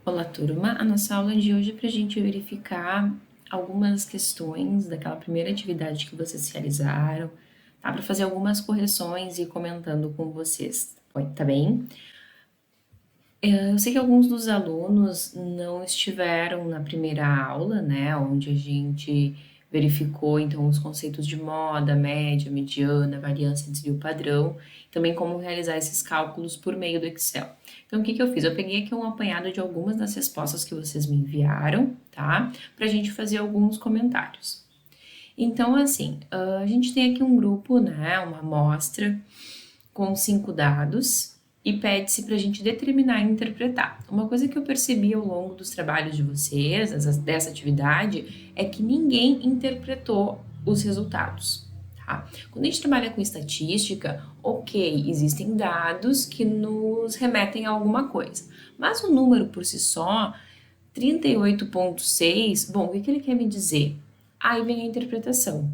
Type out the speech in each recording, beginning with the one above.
Olá, turma. A nossa aula de hoje é para a gente verificar algumas questões daquela primeira atividade que vocês realizaram, tá? Para fazer algumas correções e ir comentando com vocês, tá bem? Eu sei que alguns dos alunos não estiveram na primeira aula, né, onde a gente verificou então os conceitos de moda, média, mediana, variância, desvio padrão, também como realizar esses cálculos por meio do Excel. Então, o que que eu fiz? Eu peguei aqui um apanhado de algumas das respostas que vocês me enviaram, tá? Para a gente fazer alguns comentários. Então, assim, a gente tem aqui um grupo, né, uma amostra com 5 dados e pede-se para a gente determinar e interpretar. Uma coisa que eu percebi ao longo dos trabalhos de vocês, dessa atividade, é que ninguém interpretou os resultados. Tá? Quando a gente trabalha com estatística, ok, existem dados que nos remetem a alguma coisa, mas o número por si só, 38,6, bom, o que ele quer me dizer? Aí vem a interpretação.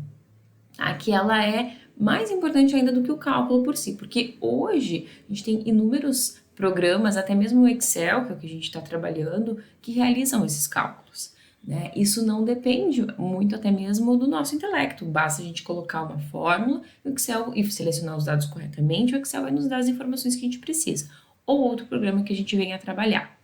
Aqui ela é mais importante ainda do que o cálculo por si, porque hoje a gente tem inúmeros programas, até mesmo o Excel, que é o que a gente está trabalhando, que realizam esses cálculos. Né? Isso não depende muito até mesmo do nosso intelecto, basta a gente colocar uma fórmula no Excel e selecionar os dados corretamente, o Excel vai nos dar as informações que a gente precisa, ou outro programa que a gente venha a trabalhar.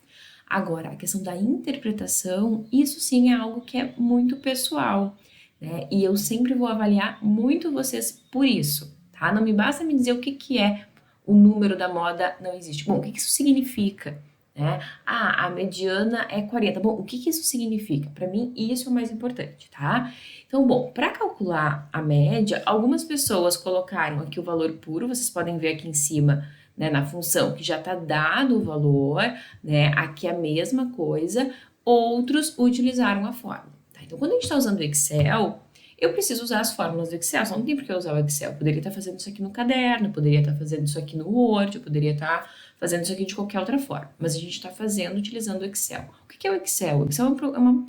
Agora, a questão da interpretação, isso sim é algo que é muito pessoal, né? E eu sempre vou avaliar muito vocês por isso, tá? Não me basta me dizer o que que é o número da moda não existe. Bom, o que que isso significa? Né? Ah, a mediana é 40. Bom, o que que isso significa? Para mim, isso é o mais importante, tá? Então, bom, para calcular a média, algumas pessoas colocaram aqui o valor puro, vocês podem ver aqui em cima, né, na função que já está dado o valor, né, aqui a mesma coisa, outros utilizaram a fórmula. Tá? Então, quando a gente está usando o Excel, eu preciso usar as fórmulas do Excel, só não tem por que eu usar o Excel. Eu poderia estar fazendo isso aqui no caderno, poderia estar fazendo isso aqui no Word, eu poderia estar fazendo isso aqui de qualquer outra forma, mas a gente está fazendo utilizando o Excel. O que é o Excel? O Excel é uma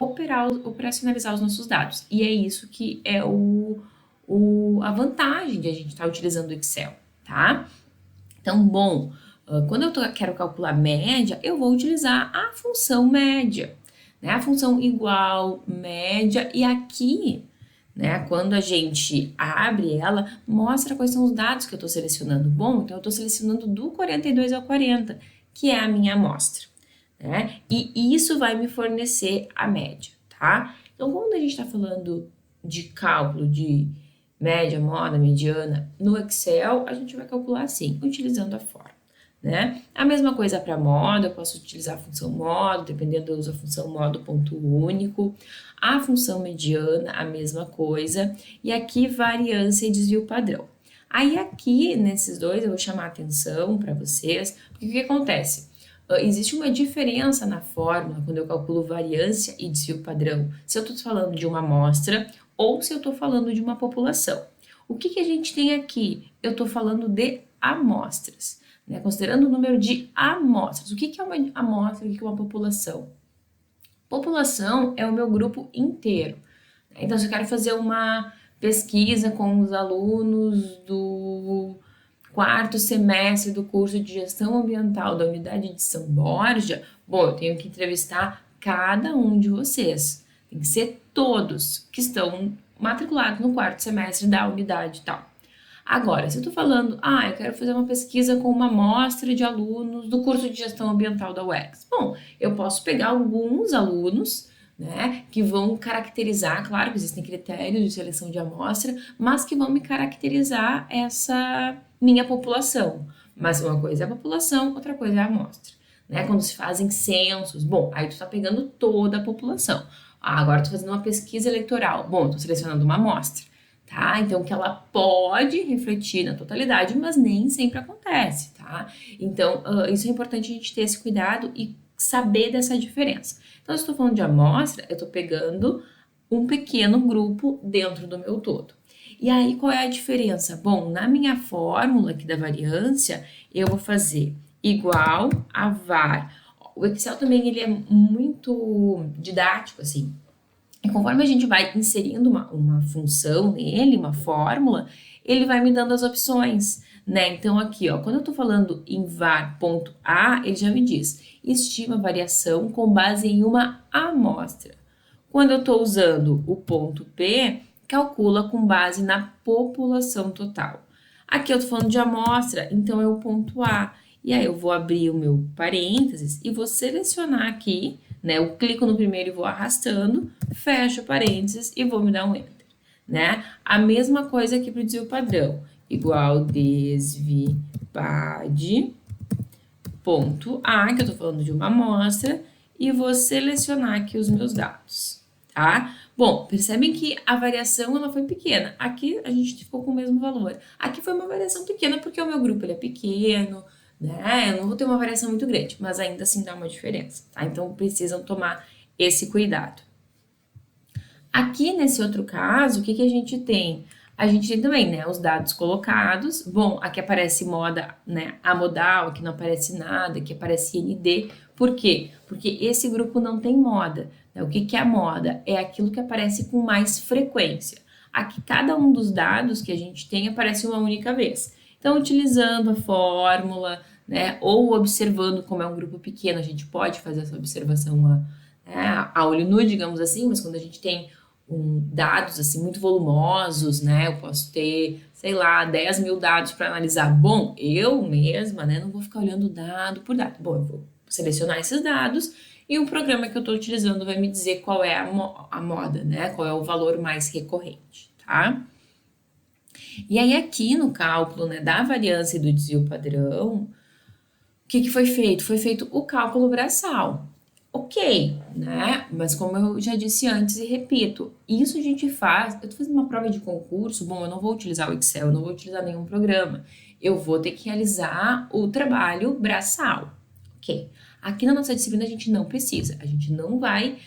operacionalizar os nossos dados, e é isso que é a vantagem de a gente estar utilizando o Excel, tá? Então, bom, quando eu quero calcular média, eu vou utilizar a função média, né? A função igual, média, e aqui, né, quando a gente abre ela, mostra quais são os dados que eu estou selecionando. Bom, então eu estou selecionando do 42 ao 40, que é a minha amostra, né? E isso vai me fornecer a média, tá? Então, quando a gente está falando de cálculo de média, moda, mediana, no Excel, a gente vai calcular assim, utilizando a fórmula, né? A mesma coisa para moda, eu posso utilizar a função modo, dependendo eu uso a função modo ponto único. A função mediana, a mesma coisa. E aqui, variância e desvio padrão. Aí aqui, nesses dois, eu vou chamar a atenção para vocês, porque o que acontece? Existe uma diferença na fórmula quando eu calculo variância e desvio padrão, se eu estou falando de uma amostra ou se eu estou falando de uma população. O que a gente tem aqui? Eu estou falando de amostras, né? Considerando o número de amostras. O que é uma amostra? O que é uma população? População é o meu grupo inteiro. Então, se eu quero fazer uma pesquisa com os alunos do quarto semestre do curso de gestão ambiental da unidade de São Borja, bom, eu tenho que entrevistar cada um de vocês. Tem que ser todos que estão matriculados no quarto semestre da unidade e tal. Agora, se eu estou falando, eu quero fazer uma pesquisa com uma amostra de alunos do curso de gestão ambiental da UEX. Bom, eu posso pegar alguns alunos, né, que vão caracterizar, claro que existem critérios de seleção de amostra, mas que vão me caracterizar essa minha população. Mas uma coisa é a população, outra coisa é a amostra. Né? Quando se fazem censos, bom, aí tu está pegando toda a população. Agora estou fazendo uma pesquisa eleitoral. Bom, estou selecionando uma amostra. Tá? Então, que ela pode refletir na totalidade, mas nem sempre acontece, tá? Então, isso é importante a gente ter esse cuidado e saber dessa diferença. Então, se eu estou falando de amostra, eu estou pegando um pequeno grupo dentro do meu todo. E aí, qual é a diferença? Bom, na minha fórmula aqui da variância, eu vou fazer igual a var. O Excel também, ele é muito didático, assim. E conforme a gente vai inserindo uma função nele, uma fórmula, ele vai me dando as opções, né? Então, aqui, ó, quando eu tô falando em var.a, ele já me diz, estima a variação com base em uma amostra. Quando eu tô usando o ponto P, calcula com base na população total. Aqui eu tô falando de amostra, então é o ponto A. E aí eu vou abrir o meu parênteses e vou selecionar aqui, né? Eu clico no primeiro e vou arrastando, fecho o parênteses e vou me dar um Enter, né? A mesma coisa aqui para o desvio padrão, igual desvipad, ponto A, que eu tô falando de uma amostra, e vou selecionar aqui os meus dados, tá? Bom, percebem que a variação ela foi pequena. Aqui a gente ficou com o mesmo valor. Aqui foi uma variação pequena porque o meu grupo ele é pequeno, né? Eu não vou ter uma variação muito grande, mas ainda assim dá uma diferença, tá? Então precisam tomar esse cuidado. Aqui nesse outro caso, o que a gente tem? A gente tem também, né, os dados colocados. Bom, aqui aparece moda, né, amodal, aqui não aparece nada, aqui aparece ND. Por quê? Porque esse grupo não tem moda. Né? O que é a moda? É aquilo que aparece com mais frequência. Aqui, cada um dos dados que a gente tem aparece uma única vez. Então, utilizando a fórmula, né, ou observando como é um grupo pequeno, a gente pode fazer essa observação a olho nu, digamos assim, mas quando a gente tem dados assim muito volumosos, né? Eu posso ter, sei lá, 10 mil dados para analisar. Bom, eu mesma, né, não vou ficar olhando dado por dado. Bom, eu vou selecionar esses dados e o programa que eu estou utilizando vai me dizer qual é a moda, né? Qual é o valor mais recorrente, tá? E aí aqui no cálculo, né, da variância e do desvio padrão, o que foi feito? Foi feito o cálculo braçal. Ok, né? Mas como eu já disse antes e repito, isso a gente faz. Eu tô fazendo uma prova de concurso, bom, eu não vou utilizar o Excel, eu não vou utilizar nenhum programa. Eu vou ter que realizar o trabalho braçal. Ok. Aqui na nossa disciplina a gente não precisa, a gente não vai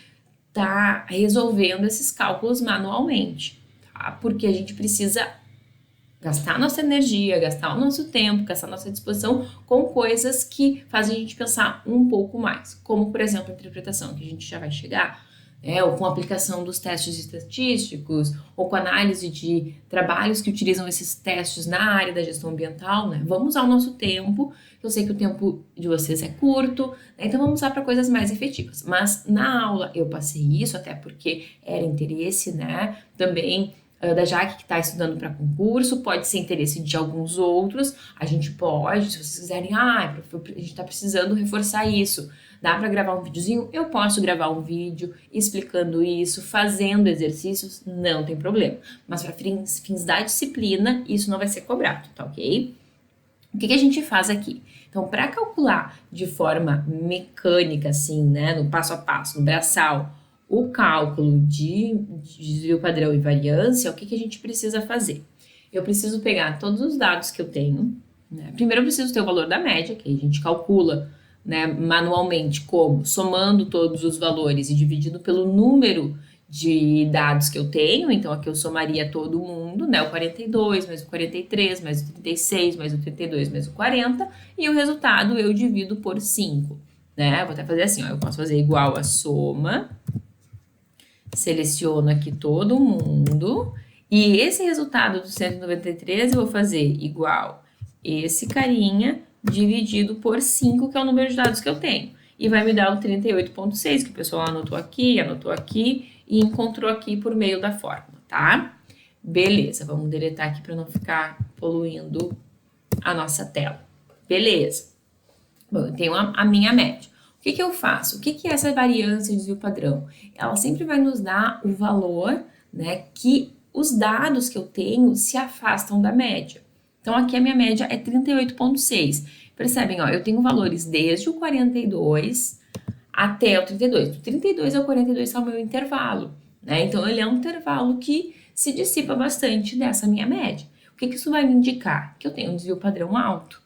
estar resolvendo esses cálculos manualmente, tá? Porque a gente precisa gastar nossa energia, gastar o nosso tempo, gastar nossa disposição com coisas que fazem a gente pensar um pouco mais, como, por exemplo, a interpretação, que a gente já vai chegar, ou com a aplicação dos testes estatísticos, ou com análise de trabalhos que utilizam esses testes na área da gestão ambiental, né? Vamos usar o nosso tempo, eu sei que o tempo de vocês é curto, né? Então vamos usar para coisas mais efetivas. Mas na aula eu passei isso, até porque era interesse, né? Também da Jaque, que está estudando para concurso, pode ser interesse de alguns outros, a gente pode, se vocês quiserem, a gente está precisando reforçar isso, dá para gravar um videozinho? Eu posso gravar um vídeo explicando isso, fazendo exercícios, não tem problema, mas para fins da disciplina, isso não vai ser cobrado, tá ok? O que a gente faz aqui? Então, para calcular de forma mecânica, assim, né, no passo a passo, no braçal, o cálculo de desvio padrão e variância, o que a gente precisa fazer? Eu preciso pegar todos os dados que eu tenho, né? Primeiro eu preciso ter o valor da média, que a gente calcula, né, manualmente, como somando todos os valores e dividindo pelo número de dados que eu tenho. Então aqui eu somaria todo mundo, né, o 42 mais o 43 mais o 36 mais o 32 mais o 40, e o resultado eu divido por 5, né? Vou até fazer assim, ó, eu posso fazer igual a soma, seleciono aqui todo mundo, e esse resultado do 193 eu vou fazer igual esse carinha dividido por 5, que é o número de dados que eu tenho. E vai me dar o 38,6, que o pessoal anotou aqui e encontrou aqui por meio da fórmula, tá? Beleza, vamos deletar aqui para não ficar poluindo a nossa tela. Beleza. Bom, eu tenho a minha média. O que eu faço? O que é essa variância de desvio padrão? Ela sempre vai nos dar o valor, né, que os dados que eu tenho se afastam da média. Então, aqui a minha média é 38,6. Percebem, ó, eu tenho valores desde o 42 até o 32. Do 32 ao 42 é o meu intervalo, né? Então, ele é um intervalo que se dissipa bastante dessa minha média. O que isso vai me indicar? Que eu tenho um desvio padrão alto.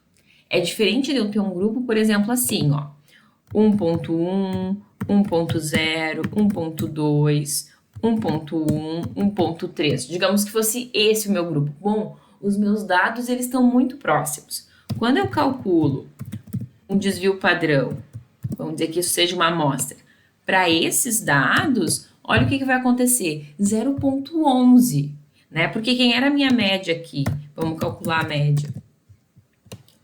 É diferente de eu ter um grupo, por exemplo, assim, ó, 1.1, 1.0, 1.2, 1.1, 1.3. Digamos que fosse esse o meu grupo. Bom, os meus dados eles estão muito próximos. Quando eu calculo um desvio padrão, vamos dizer que isso seja uma amostra, para esses dados, olha o que vai acontecer, 0.11, né? Porque quem era a minha média aqui? Vamos calcular a média.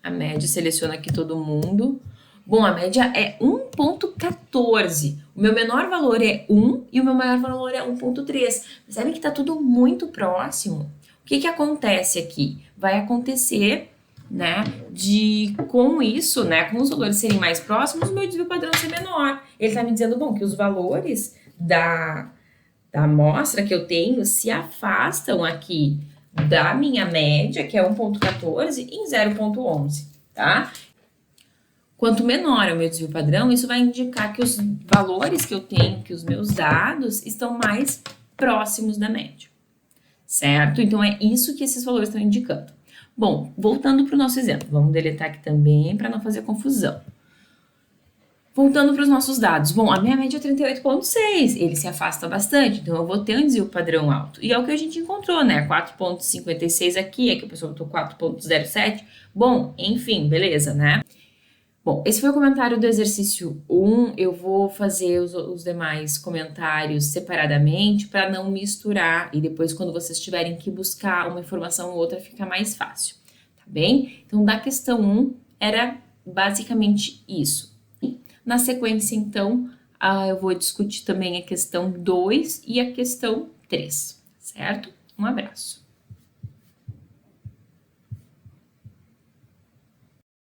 A média, seleciona aqui todo mundo. Bom, a média é 1,14. O meu menor valor é 1 e o meu maior valor é 1,3. Percebe que está tudo muito próximo? O que acontece aqui? Vai acontecer, né, com isso, né, com os valores serem mais próximos, o meu desvio padrão ser menor. Ele está me dizendo, bom, que os valores da amostra que eu tenho se afastam aqui da minha média, que é 1,14, em 0,11, tá? Quanto menor é o meu desvio padrão, isso vai indicar que os valores que eu tenho, que os meus dados, estão mais próximos da média, certo? Então, é isso que esses valores estão indicando. Bom, voltando para o nosso exemplo, vamos deletar aqui também para não fazer confusão. Voltando para os nossos dados. Bom, a minha média é 38,6, ele se afasta bastante, então eu vou ter um desvio padrão alto. E é o que a gente encontrou, né? 4,56 aqui, aqui a pessoa botou 4,07. Bom, enfim, beleza, né? Bom, esse foi o comentário do exercício 1. Eu vou fazer os demais comentários separadamente para não misturar e depois, quando vocês tiverem que buscar uma informação ou outra, fica mais fácil, tá bem? Então, da questão 1 era basicamente isso. Na sequência, então, eu vou discutir também a questão 2 e a questão 3, certo? Um abraço.